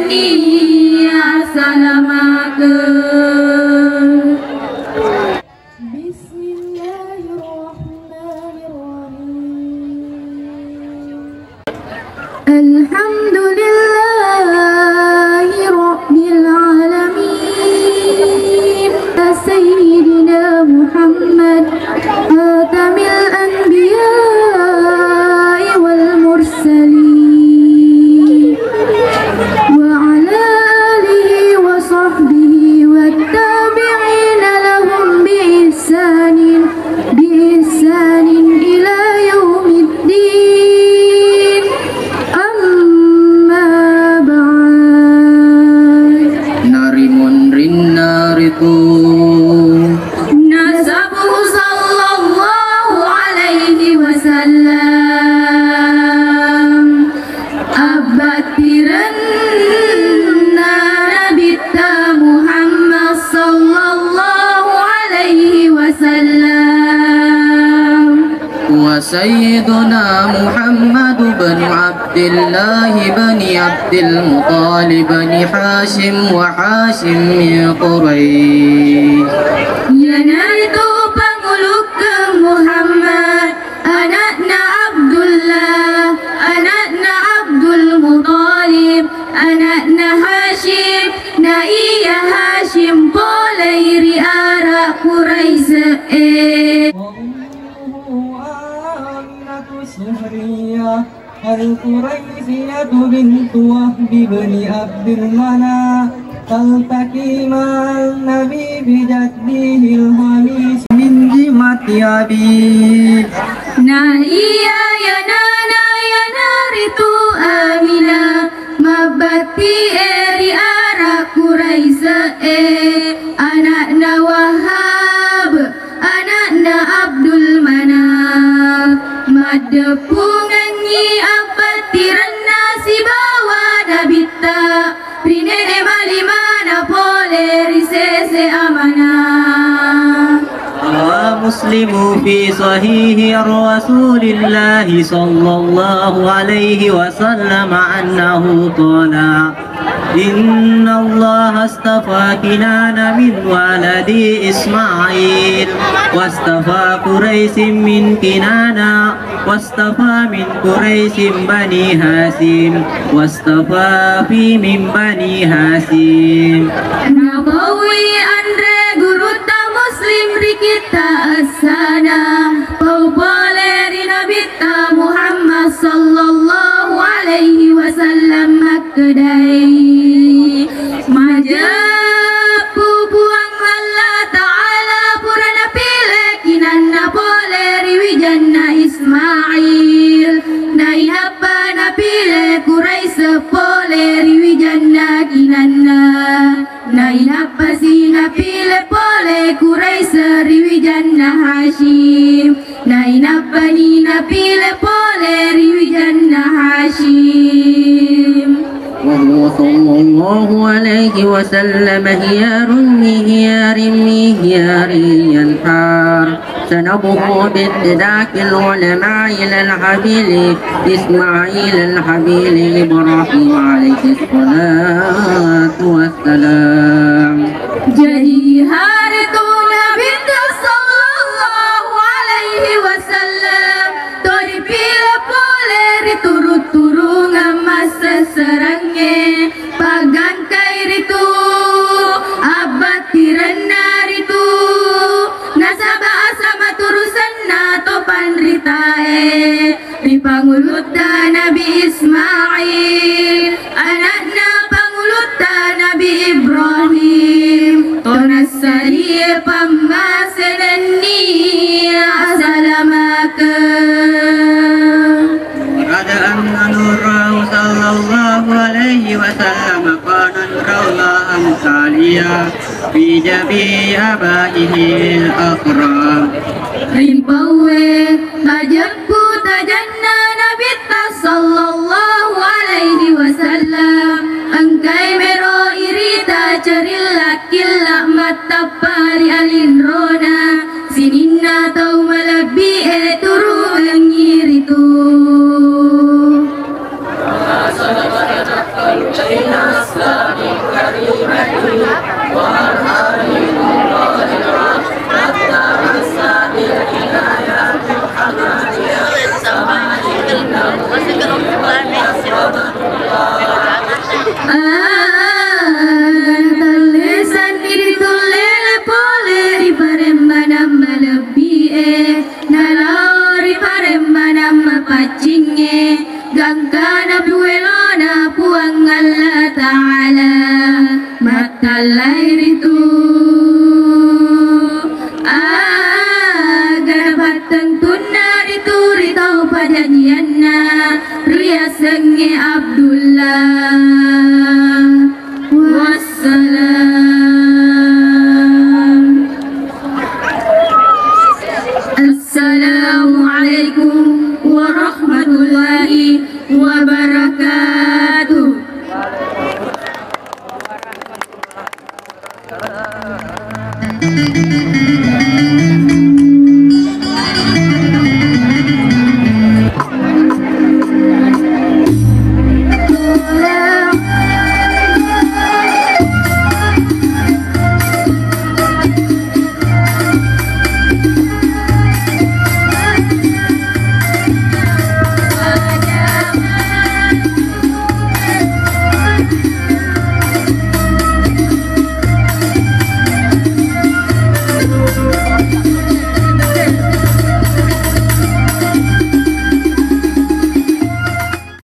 nia salamaka. Alhamdulillahi Rabbil Alamin. Sayyidina Muhammad Khatamil Anbiya wal Mursalin wa ala alihi wa sahbihi wa tabi'ina lahum bi ihsanin ila yaumiddin. Amma ba'd. Narimun rinnaritu nasabuhu sallallahu alaihi wasallam abatiran nabita Muhammad sallallahu alaihi wasallam wa sayyiduna Muhammad bin Abdillah bin Abdil Muttalib bin Hashim wa Hashim min Quraish. Ya naritu panguluk ke Muhammad, anakna Abdullah, anakna Abdul Muttalib, anakna Hashim, na iya Hashim polairi ara Quraisy. القريشية بنت وهب بن عبد المناف تلتقي مع النبي بجده الخميس من جمة أبيه. Nah iya ya nana ya naritu amina mabati eri ara Quraisy anakna Wahab anakna Abdul Manaf madepungan nyi abatiran nasi bawa nabita rinene malimana pole risese amanah. مسلم في صحيح رسول الله صلى الله عليه وسلم أنه قال إن الله اصطفى كنان من ولد إسماعيل واصطفى قريش من كنانة واصطفى من قريش بني هاشم واصطفى في من بني هاشم. Nabawi andre guru ta muslim rikita asana paupoleri nabita Muhammad sallallahu alaihi wasallam makdai majapu buang Allah ta'ala purana pile kinanna poleri wijanna Ismail nai hapa na pile Quraisy poleri wijanna kinanna nai hapa sina pile pole Quraisy riwijanna Hashim nai hapa nina pile pole riwijanna Hashim. وهو صلى الله عليه وسلم هيار ينحار سنبه باتداك العلماء إلى الحبيل إسماعيل الحبيل إبراهيم عليه الصلاة والسلام. Jadi hari tu Nabi sallallahu alaihi wasallam tori pila poleri turut-turung emas seserangnya pagangkai ritu abatiran naritu nasaba asama turusan na topan ritae ripangulut Nabi Ismail anakna pangulut Nabi Ibrahim tonasari pamasenani asalamaka. ورد أن نوره صلى الله عليه وسلم كان نورا أمثاليا في جميع آبائه الأكرام. Rimpawe tajampu tajanna Nabi sallallahu alaihi wasallam angkai mero irita cerilla killa matapari alindrona sininna tau malabi turu angiritu. gangkana puelona puang Allah Ta'ala mata lahir itu agar dapat tuna dituri tahu perjanjianna Ria Sengi Abdullah